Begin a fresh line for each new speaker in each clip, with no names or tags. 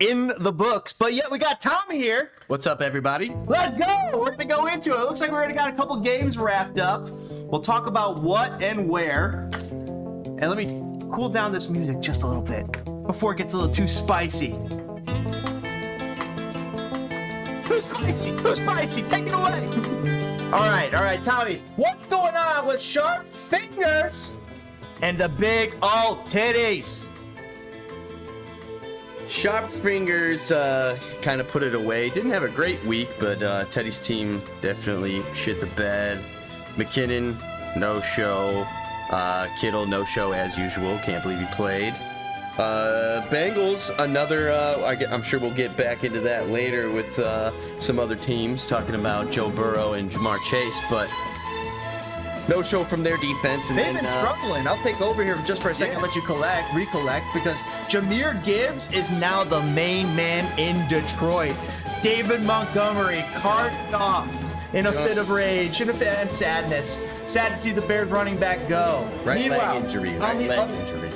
in the books. But yet we got Tommy here.
What's up, everybody?
Let's go. We're going to go into it. It looks like we already got a couple games wrapped up. We'll talk about what and where. And let me cool down this music just a little bit before it gets a little too spicy. Too spicy. Take it away. All right, Tommy. What's going on with Sharp Fingers and the big old titties?
Sharp Fingers kind of put it away. Didn't have a great week, but Teddy's team definitely shit the bed. McKinnon, no show. Kittle, no show as usual. Can't believe he played. Bengals, another, I'm sure we'll get back into that later with some other teams talking about Joe Burrow and Jamar Chase, but no show from their defense. And
they've been struggling. I'll take over here just for a second and let you recollect, because Jahmyr Gibbs is now the main man in Detroit. David Montgomery carted off in a fit of rage and sadness. Sad to see the Bears running back go.
Right leg injury.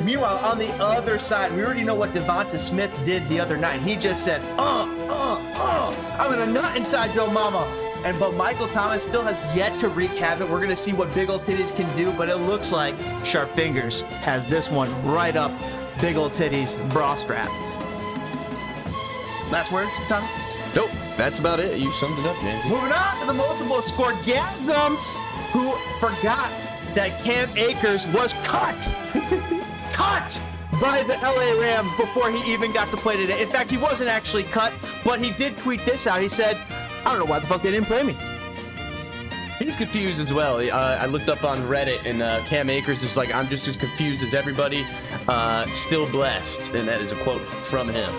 Meanwhile, on the other side, we already know what Devonta Smith did the other night. He just said, I'm gonna nut inside your mama. But Michael Thomas still has yet to wreak havoc. We're gonna see what big old titties can do, but it looks like Sharp Fingers has this one right up big old titties bra strap. Last words, Tommy?
Nope, that's about it. You summed it up, man.
Moving on to the multiple scoregasms, who forgot that Cam Akers was cut by the LA Rams before he even got to play today. In fact, he wasn't actually cut, but he did tweet this out. He said, I don't know why the fuck they didn't play me.
He's confused as well. I looked up on Reddit, and Cam Akers is like, I'm just as confused as everybody. Still blessed, and that is a quote from him.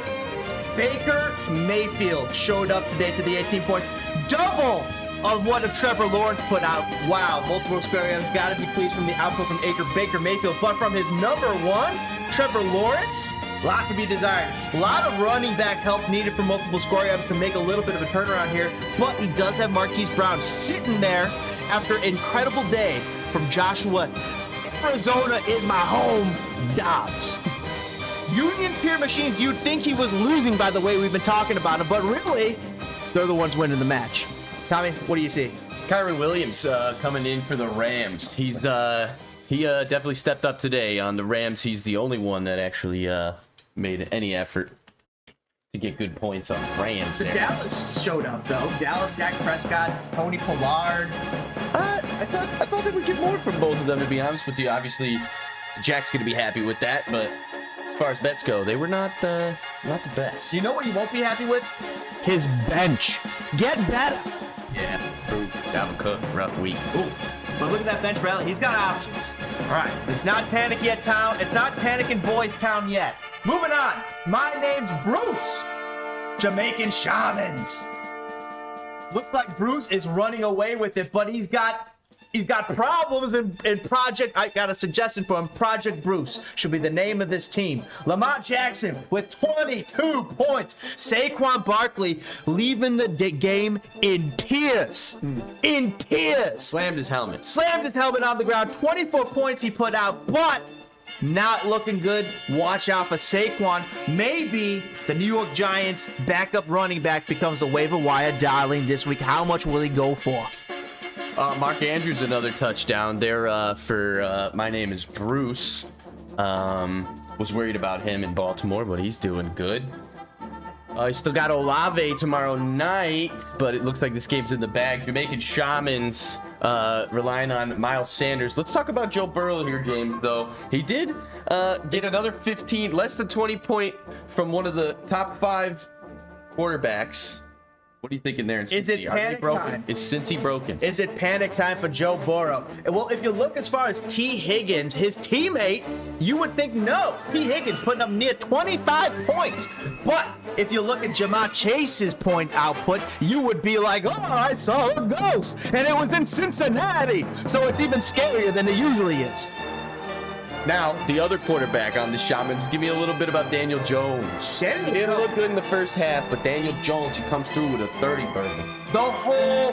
Baker Mayfield showed up today to the 18 points. Double of what if Trevor Lawrence put out. Wow, multiple square got to be pleased from the output from Baker Mayfield. But from his number one, Trevor Lawrence, a lot to be desired. A lot of running back help needed for multiple scoring ups to make a little bit of a turnaround here. But he does have Marquise Brown sitting there after an incredible day from Joshua. Arizona is my home, Dobbs. Union Peer Machines, you'd think he was losing by the way we've been talking about him, but really, they're the ones winning the match. Tommy, what do you see?
Kyron Williams coming in for the Rams. He definitely stepped up today on the Rams. He's the only one that actually made any effort to get good points on the Rams.
The Dallas showed up, though. Dallas, Dak Prescott, Tony Pollard.
I thought they would get more from both of them, to be honest with you. Obviously, Jack's going to be happy with that, but as far as bets go, they were not the best.
You know what he won't be happy with? His bench. Get better.
Yeah, true. Dalvin Cook, rough week.
Ooh, but look at that bench rally. He's got options. All right, it's not panic yet town. It's not panic in Boys Town yet. Moving on. My name's Bruce. Jamaican Shamans. Looks like Bruce is running away with it, but he's got problems in Project. I got a suggestion for him. Project Bruce should be the name of this team. Lamar Jackson with 22 points. Saquon Barkley leaving the game in tears. In tears.
Slammed his helmet
on the ground. 24 points he put out, but not looking good. Watch out for Saquon. Maybe the New York Giants backup running back becomes a waiver wire darling this week. How much will he go for?
Mark Andrews, another touchdown there for my name is Bruce. Was worried about him in Baltimore, but he's doing good. He's still got Olave tomorrow night, but it looks like this game's in the bag. Jamaican Shamans relying on Miles Sanders. Let's talk about Joe Burrow here, James, though. He did get another 15, less than 20 point from one of the top 5 quarterbacks. What are you thinking there in Cincy?
Is it panic time?
Is Cincy broken?
Is it panic time for Joe Burrow? Well, if you look as far as T. Higgins, his teammate, you would think no. T. Higgins putting up near 25 points. But if you look at Jamar Chase's point output, you would be like, oh, I saw a ghost. And it was in Cincinnati. So it's even scarier than it usually is.
Now, the other quarterback on the Shamans, give me a little bit about Daniel Jones. He didn't look good in the first half, but Daniel Jones, he comes through with a 30 burger.
The whole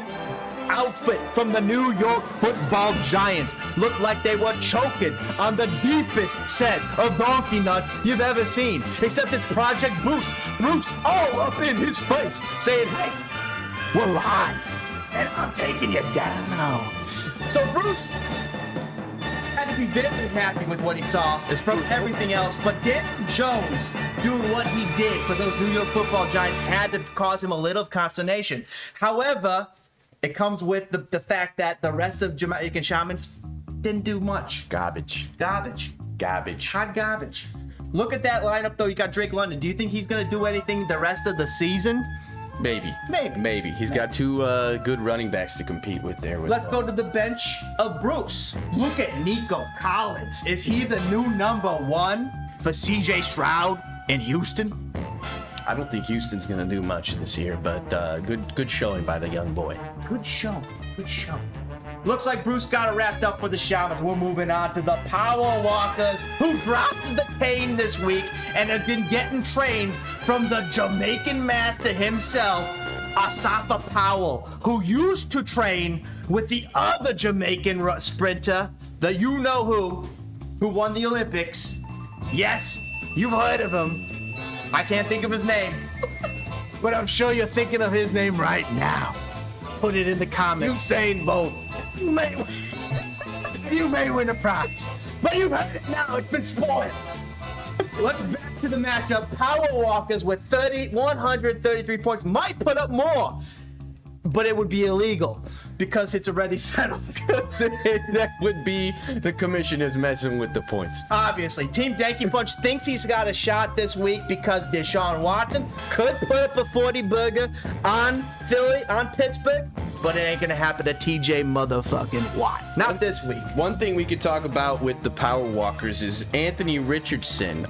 outfit from the New York Football Giants looked like they were choking on the deepest set of donkey nuts you've ever seen. Except it's Project Bruce. Bruce all up in his face saying, hey, we're live and I'm taking you down. So Bruce had to be very happy with what he saw from everything else, but Daniel Jones doing what he did for those New York Football Giants had to cause him a little consternation. However, it comes with the fact that the rest of Jamaican Shamans didn't do much.
Garbage.
Hot garbage. Look at that lineup, though. You got Drake London. Do you think he's going to do anything the rest of the season?
Maybe. He's got two good running backs to compete with there.
Let's go to the bench of Bruce. Look at Nico Collins. Is he the new number one for CJ Stroud in Houston?
I don't think Houston's going to do much this year, but good showing by the young boy.
Good show. Looks like Bruce got it wrapped up for the Shamans. We're moving on to the Power Walkers, who dropped the cane this week and have been getting trained from the Jamaican master himself, Asafa Powell, who used to train with the other Jamaican sprinter, the you-know-who won the Olympics. Yes, you've heard of him. I can't think of his name, but I'm sure you're thinking of his name right now. Put it in the comments.
Usain Bolt.
You may win a prize, but you've heard it now. It's been spoiled. Let's back to the matchup. Power Walkers with 133 points might put up more, but it would be illegal because it's already settled.
That would be the commissioners messing with the points.
Obviously, Team Danky Punch thinks he's got a shot this week because Deshaun Watson could put up a 40-burger on Pittsburgh, but it ain't gonna happen to TJ motherfucking Watt. Not this week.
One thing we could talk about with the Power Walkers is Anthony Richardson.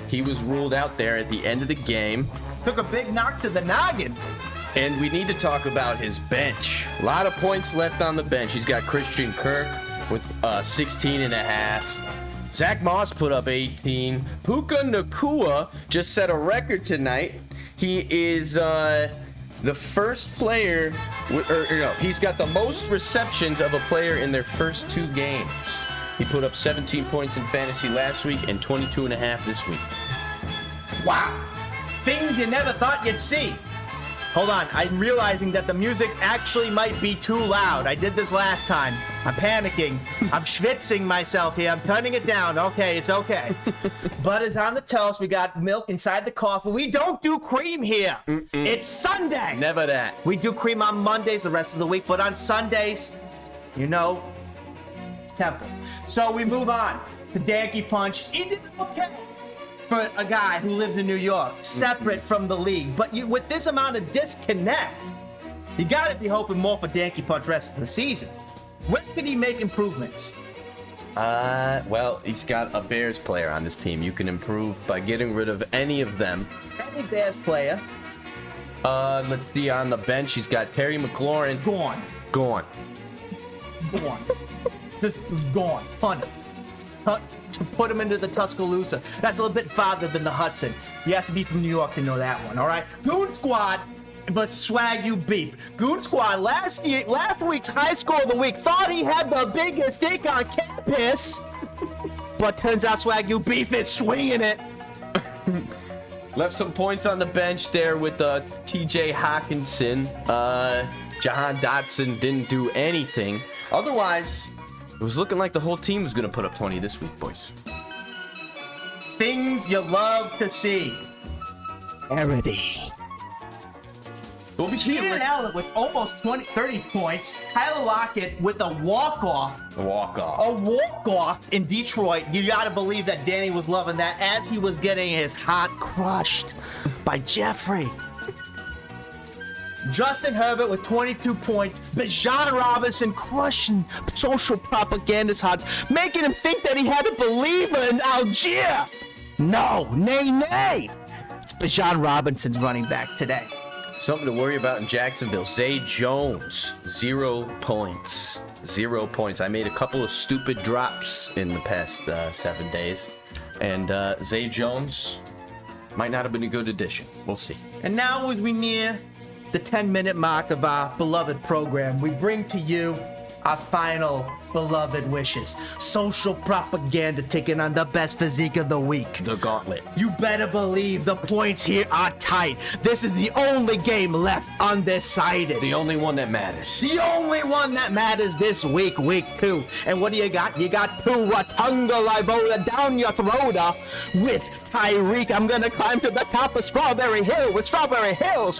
He was ruled out there at the end of the game.
Took a big knock to the noggin.
And we need to talk about his bench. A lot of points left on the bench. He's got Christian Kirk with 16 and a half. Zach Moss put up 18. Puka Nacua just set a record tonight. He is the first player, he's got the most receptions of a player in their first two games. He put up 17 points in fantasy last week and 22 and a half this week.
Wow. Things you never thought you'd see. Hold on, I'm realizing that the music actually might be too loud. I did this last time. I'm panicking. I'm schwitzing myself here. I'm turning it down. Okay, it's okay. Butter's on the toast. We got milk inside the coffee. We don't do cream here. It's Sunday.
Never that.
We do cream on Mondays the rest of the week, but on Sundays, it's temple. So we move on to Danky Punch. He did okay for a guy who lives in New York, separate from the league. But with this amount of disconnect, you gotta be hoping more for Danky Punch rest of the season. Where can he make improvements?
Well, he's got a Bears player on this team. You can improve by getting rid of any of them.
Any Bears player?
Let's see, on the bench, he's got Terry McLaurin.
Gone. Just gone. Punt. To put him into the Tuscaloosa. That's a little bit farther than the Hudson. You have to be from New York to know that one, all right? Goon Squad versus Swag You Beef. Goon Squad, last week's high score of the week, thought he had the biggest dick on campus, but turns out Swag You Beef is swinging it.
Left some points on the bench there with TJ Hawkinson. Jahan Dotson didn't do anything. Otherwise, it was looking like the whole team was going to put up 20 this week, boys.
Things you love to see. Parody.
We'll be
Keenan Allen with almost 30 points. Tyler Lockett with a walk-off.
A walk-off.
A walk-off in Detroit. You got to believe that Danny was loving that as he was getting his heart crushed by Jeffrey. Justin Herbert with 22 points. Bijan Robinson crushing social propagandist hearts, making him think that he had a believer in Algier. No, nay. It's Bijan Robinson's running back today.
Something to worry about in Jacksonville. Zay Jones, 0 points. 0 points. I made a couple of stupid drops in the past 7 days. And Zay Jones might not have been a good addition. We'll see.
And now as we near the 10-minute mark of our beloved program, we bring to you our final beloved wishes. Social propaganda taking on the best physique of the week.
The gauntlet.
You better believe the points here are tight. This is the only game left undecided.
The only one that matters.
The only one that matters this week, week 2. And what do you got? You got 2 Ratunga Livola down your throat with Tyreek. I'm gonna climb to the top of Strawberry Hill with Strawberry Hill.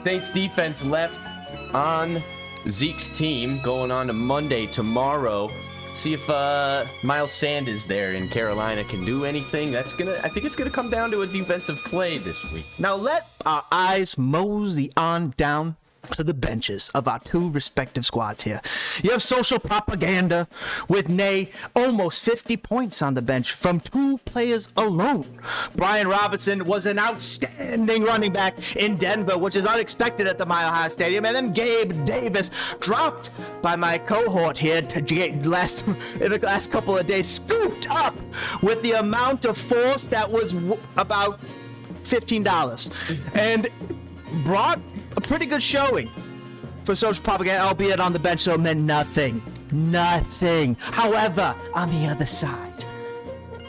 Saints defense left on Zeke's team going on to Monday tomorrow. See if Miles Sanders there in Carolina can do anything. I think it's gonna come down to a defensive play this week.
Now let our eyes mosey on down to the benches of our 2 respective squads here. You have social propaganda with almost 50 points on the bench from 2 players alone. Brian Robinson was an outstanding running back in Denver, which is unexpected at the Mile High Stadium. And then Gabe Davis, dropped by my cohort here in the last couple of days, scooped up with the amount of force that was about $15 and brought a pretty good showing for social propaganda, albeit on the bench, so it meant nothing. However, on the other side,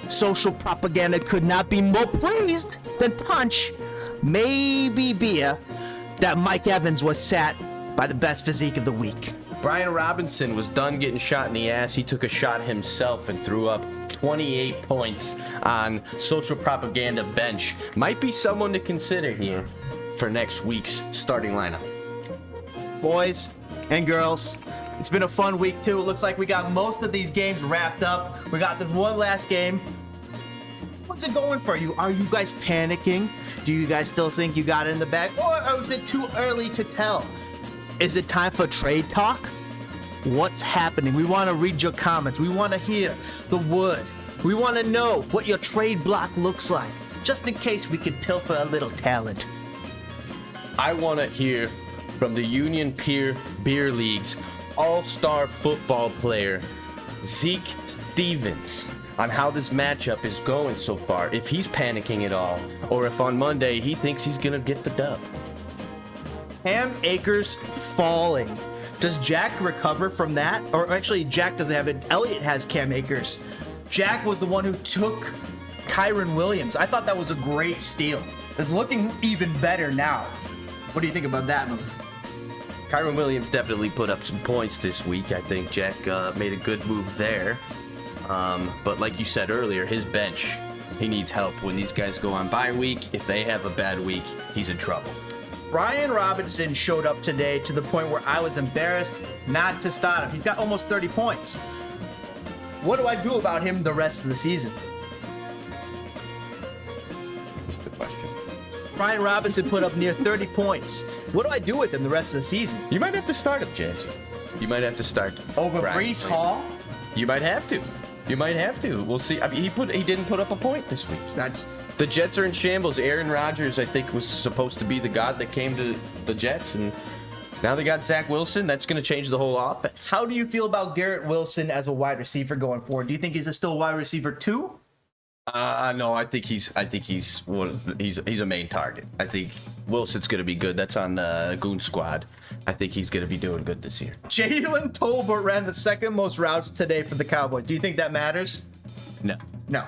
social propaganda could not be more pleased than punch, maybe beer, that Mike Evans was sat by the best physique of the week.
Brian Robinson was done getting shot in the ass. He took a shot himself and threw up 28 points on social propaganda bench. Might be someone to consider here for next week's starting lineup.
Boys and girls, it's been a fun week too. It looks like we got most of these games wrapped up. We got this one last game. What's it going for you? Are you guys panicking? Do you guys still think you got it in the bag? Or is it too early to tell? Is it time for trade talk? What's happening? We want to read your comments. We want to hear the word. We want to know what your trade block looks like, just in case we could pilfer a little talent.
I want to hear from the Union Peer Beer League's all-star football player, Zeke Stevens, on how this matchup is going so far, if he's panicking at all, or if on Monday he thinks he's going to get the dub.
Cam Akers falling. Does Jack recover from that? Or actually, Jack doesn't have it. Elliott has Cam Akers. Jack was the one who took Kyron Williams. I thought that was a great steal. It's looking even better now. What do you think about that move?
Kyron Williams definitely put up some points this week. I think Jack made a good move there. But like you said earlier, his bench, he needs help. When these guys go on bye week, if they have a bad week, he's in trouble.
Brian Robinson showed up today to the point where I was embarrassed not to start him. He's got almost 30 points. What do I do about him the rest of the season?
That's the question.
Brian Robinson put up near 30 points. What do I do with him the rest of the season?
You might have to start him, James. You might have to start
Over
Brian
Breece
Williams.
Hall?
You might have to. You might have to. We'll see. I mean, he didn't put up a point this week. The Jets are in shambles. Aaron Rodgers, I think, was supposed to be the god that came to the Jets, and now they got Zach Wilson. That's going to change the whole offense.
How do you feel about Garrett Wilson as a wide receiver going forward? Do you think he's still wide receiver 2?
No, I think he's a main target. I think Wilson's going to be good. That's on the Goon Squad. I think he's going to be doing good this year.
Jalen Tolbert ran the second most routes today for the Cowboys. Do you think that matters?
No.
No.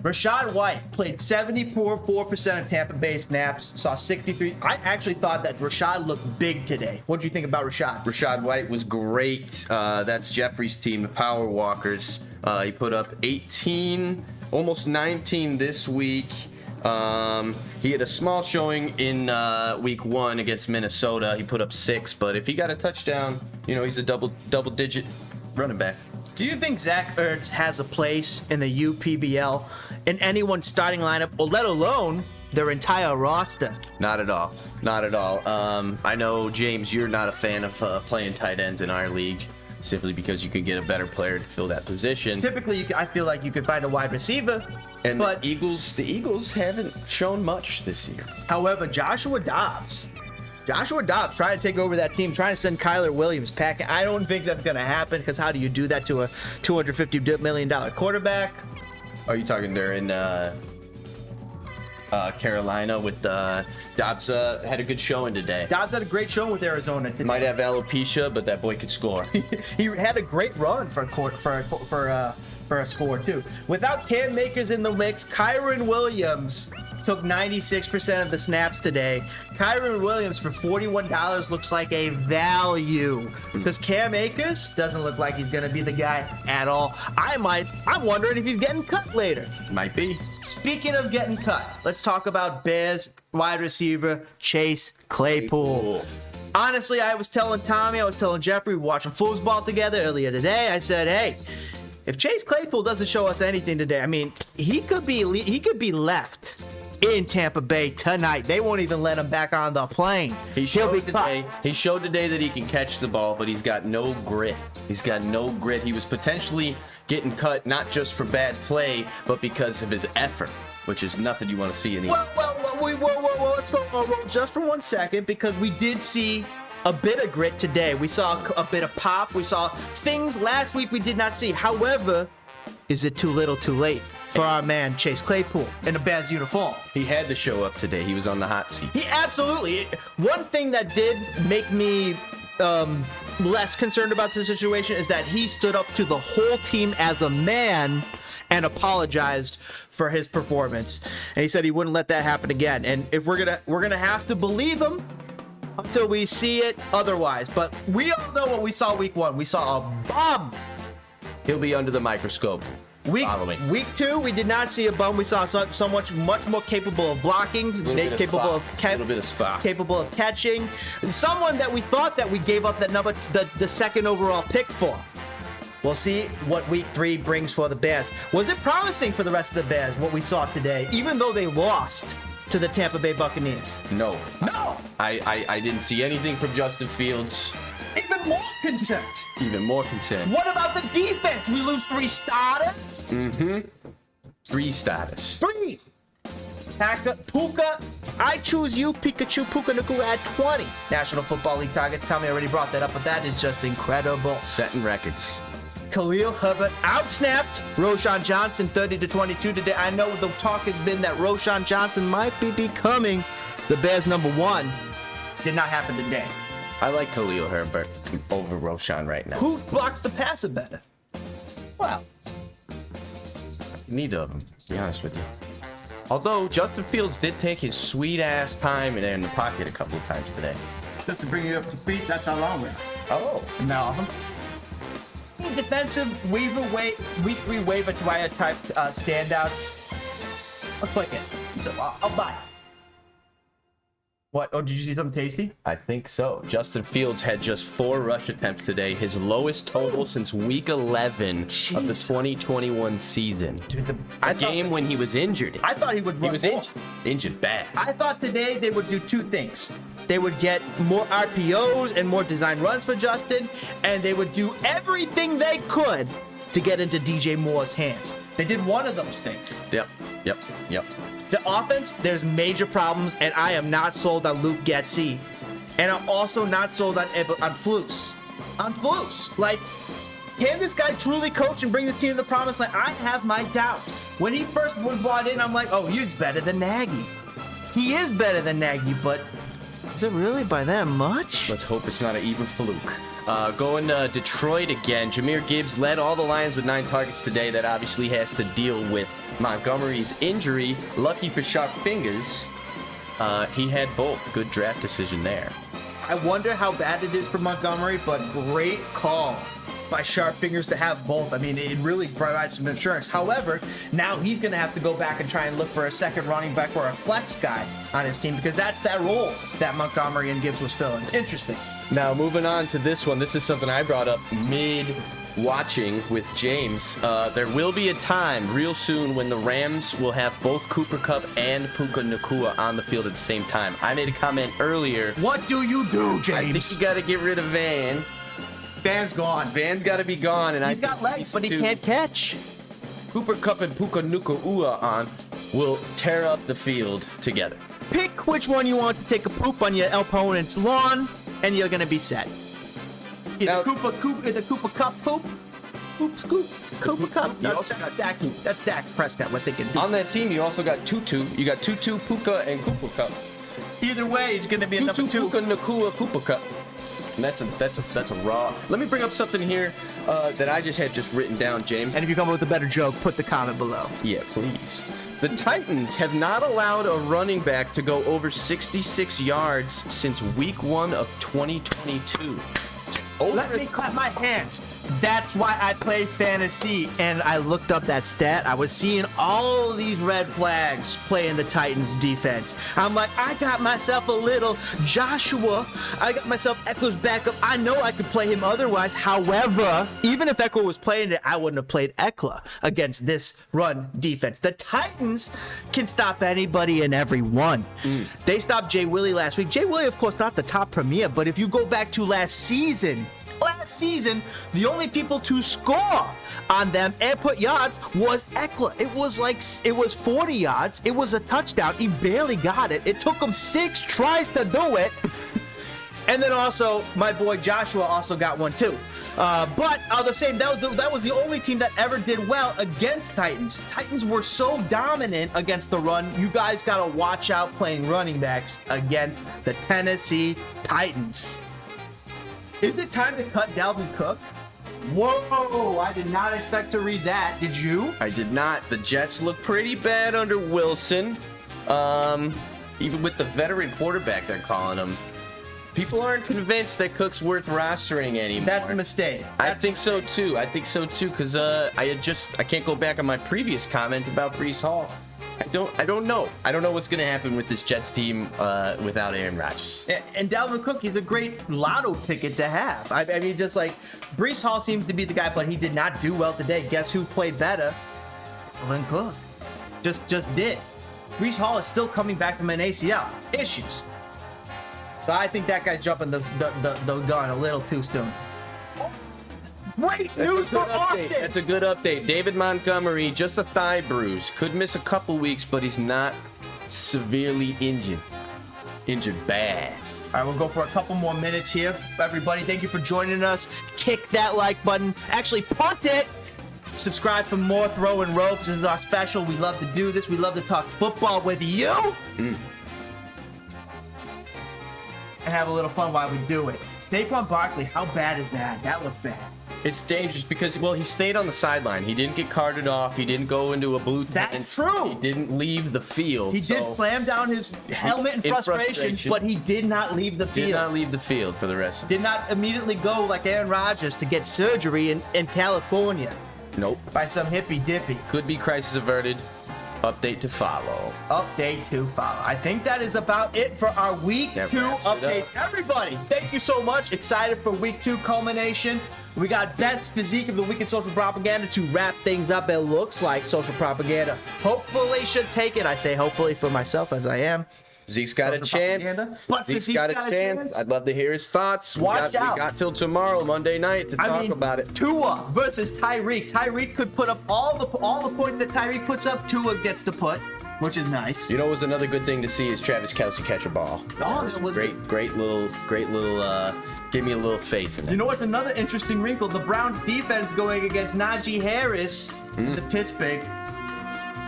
Rachaad White played 74% of Tampa Bay snaps, saw 63. I actually thought that Rachaad looked big today. What do you think about Rachaad?
Rachaad White was great. That's Jeffrey's team, the Power Walkers. He put up 18, almost 19 this week. He had a small showing in week 1 against Minnesota. He put up 6, but if he got a touchdown, he's a double-digit running back.
Do you think Zach Ertz has a place in the UPBL in anyone's starting lineup, or let alone their entire roster?
Not at all. Not at all. I know, James, you're not a fan of playing tight ends in our league, simply because you can get a better player to fill that position.
Typically, I feel like you could find a wide receiver,
and
but
the Eagles haven't shown much this year.
However, Joshua Dobbs trying to take over that team, trying to send Kyler Williams packing. I don't think that's going to happen, because how do you do that to a $250 million quarterback?
Are you talking during Carolina with Dobbs had a good showing today.
Dobbs had a great showing with Arizona today.
Might have alopecia, but that boy could score.
He had a great run for a score too. Without Cam Akers in the mix, Kyron Williams took 96% of the snaps today. Kyron Williams for $41 looks like a value because Cam Akers doesn't look like he's gonna be the guy at all. I'm wondering if he's getting cut later.
Might be.
Speaking of getting cut, let's talk about Bears wide receiver Chase Claypool. Honestly, I was telling Tommy, I was telling Jeffrey, we were watching foosball together earlier today. I said, hey, if Chase Claypool doesn't show us anything today, I mean, he could be left in Tampa Bay tonight. They won't even let him back on the plane. He'll be cut.
He showed today that he can catch the ball, but he's got no grit. He's got no grit. He was potentially getting cut not just for bad play, but because of his effort, which is nothing you want to see anymore.
Whoa, slow roll just for 1 second, because we did see a bit of grit today. We saw a bit of pop. We saw things last week we did not see. However, is it too little too late for our man Chase Claypool in a Bears uniform?
He had to show up today. He was on the hot seat.
He absolutely. One thing that did make me less concerned about the situation is that he stood up to the whole team as a man and apologized for his performance. And he said he wouldn't let that happen again. And if we're gonna have to believe him until we see it otherwise. But we all know what we saw week 1. We saw a bomb.
He'll be under the microscope.
Week 2, we did not see a bum. We saw someone much more capable of blocking, capable of catching, and someone that we thought that we gave up that number, the second overall pick for. We'll see what week 3 brings for the Bears. Was it promising for the rest of the Bears, what we saw today, even though they lost to the Tampa Bay Buccaneers?
No. I didn't see anything from Justin Fields.
Even more concerned.
Even more concerned.
What about the defense? We lose 3 starters?
3 starters.
3. Puka, I choose you, Pikachu. Puka Nacua at 20 National Football League targets. Tommy already brought that up, but that is just incredible.
Setting records.
Khalil Herbert outsnapped Roshan Johnson 30-22 today. I know the talk has been that Roshan Johnson might be becoming the Bears' number 1. Did not happen today.
I like Khalil Herbert over Roshan right now.
Who blocks the passer better? Well,
neither of them, to be honest with you. Although Justin Fields did take his sweet ass time in the pocket a couple of times today.
Just to bring you up to speed, that's how long we're.
Oh.
No. Defensive week 3 waiver wire type standouts. I'll click it. So I'll buy it. What? Oh, did you see something tasty?
I think so. Justin Fields had just 4 rush attempts today, his lowest total since week 11 of the 2021 season.
Dude,
when he was injured.
I thought he would run
He was
more.
injured bad.
I thought today they would do 2 things. They would get more RPOs and more design runs for Justin, and they would do everything they could to get into DJ Moore's hands. They did one of those things.
Yep.
The offense, there's major problems, and I am not sold on Luke Getsy. And I'm also not sold on Flus. Like, can this guy truly coach and bring this team to the promised land? I have my doubts. When he first was brought in, I'm like, oh, he's better than Nagy. He is better than Nagy, but is it really by that much?
Let's hope it's not an even fluke. Going to Detroit again. Jahmyr Gibbs led all the Lions with 9 targets today. That obviously has to deal with Montgomery's injury. Lucky for sharp fingers, he had both. Good draft decision there.
I wonder how bad it is for Montgomery, but great call by Sharp Fingers to have both. I mean, it really provides some insurance. However, now he's going to have to go back and try and look for a second running back or a flex guy on his team, because that's that role that Montgomery and Gibbs was filling. Interesting.
Now, moving on to this one. This is something I brought up mid-watching with James. There will be a time real soon when the Rams will have both Cooper Kupp and Puka Nacua on the field at the same time. I made a comment earlier.
What do you do, James?
I think you got to get rid of Van.
Van's gone.
Van's got to be gone, and
He's got legs, but he can't catch.
Cooper Kupp and Puka Nacua on will tear up the field together.
Pick which one you want to take a poop on your opponent's lawn, and you're gonna be set. Either Cooper Kupp poop Scoop, scoop. Cooper Cup. No, that's Dak Prescott. We're thinking.
On that team, you also got Tutu. You got Tutu, Puka, and Cooper Cup.
Either way, he's going to be a number 2.
Tutu, Puka, Nakua, Cooper Cup. And that's a raw. Let me bring up something here that I had written down, James.
And if you come up with a better joke, put the comment below.
Yeah, please. The Titans have not allowed a running back to go over 66 yards since week 1 of 2022.
Let me clap my hands. That's why I play fantasy, and I looked up that stat. I was seeing all of these red flags playing the Titans defense. I'm like, I got myself a little Joshua. I got myself Eckler's backup. I know I could play him otherwise. However, even if Eckler was playing it, I wouldn't have played Eckler against this run defense. The Titans can stop anybody and everyone. They stopped Jay Willie last week. Jay Willie, of course, not the top premier, but if you go back to last season, the only people to score on them and put yards was Eckler. It was 40 yards. It was a touchdown. He barely got it. It took him 6 tries to do it. And then also, my boy Joshua also got one too. But the same, that was the only team that ever did well against Titans. Titans were so dominant against the run. You guys got to watch out playing running backs against the Tennessee Titans. Is it time to cut Dalvin Cook? Whoa, I did not expect to read that. Did you?
I did not. The Jets look pretty bad under Wilson. Even with the veteran quarterback they're calling him. People aren't convinced that Cook's worth rostering anymore.
That's a mistake.
I think so too, because I can't go back on my previous comment about Breece Hall. I don't know. I don't know what's going to happen with this Jets team without Aaron Rodgers.
And Dalvin Cook, he's a great lotto ticket to have. I mean, just like Breece Hall seems to be the guy, but he did not do well today. Guess who played better? Dalvin Cook. Just did. Breece Hall is still coming back from an ACL. Issues. So I think that guy's jumping the gun a little too soon. Great news for Austin.
That's a good update. David Montgomery, just a thigh bruise. Could miss a couple weeks, but he's not severely injured. Injured bad.
All right, we'll go for a couple more minutes here. Everybody, thank you for joining us. Kick that like button. Actually, punt it. Subscribe for more Throwing Ropes. This is our special. We love to do this. We love to talk football with you. And have a little fun while we do it. Saquon Barkley, how bad is that? That looked bad.
It's dangerous because, well, he stayed on the sideline. He didn't get carted off. He didn't go into a blue tent.
That's true.
He didn't leave the field.
He did slam down his helmet in frustration, but he did not leave the field.
Did not leave the field for the rest of
Did not immediately go like Aaron Rodgers to get surgery in California.
Nope.
By some hippy dippy.
Could be crisis averted. Update to follow.
Update to follow. I think that is about it for our week 2 updates. Everybody, thank you so much. Excited for week 2 culmination. We got best physique of the week in social propaganda to wrap things up. It looks like social propaganda hopefully should take it. I say hopefully for myself as I am.
Zeke's got a chance. Zeke's got a chance. I'd love to hear his thoughts.
Watch out.
We got till tomorrow, Monday night, to talk about it.
Tua versus Tyreek. Tyreek could put up all the points that Tyreek puts up. Tua gets to put, which is nice.
You know, what was another good thing to see is Travis Kelce catch a ball.
Oh, that was
great little. Gave me a little faith in it.
You know what's another interesting wrinkle? The Browns defense going against Najee Harris, the Pittsburgh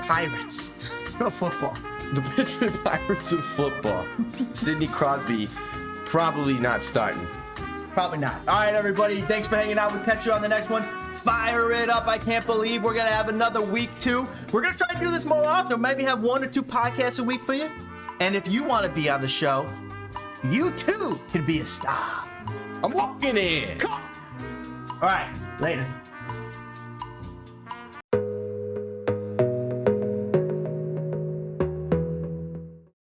Pirates of football.
The Pittsburgh Pirates of football. Sidney Crosby probably not starting.
Probably not. All right, everybody. Thanks for hanging out. We'll catch you on the next one. Fire it up. I can't believe we're going to have another week 2. We're going to try to do this more often. Maybe have 1 or 2 podcasts a week for you. And if you want to be on the show, you too can be a star.
I'm walking in.
Come on. All right. Later.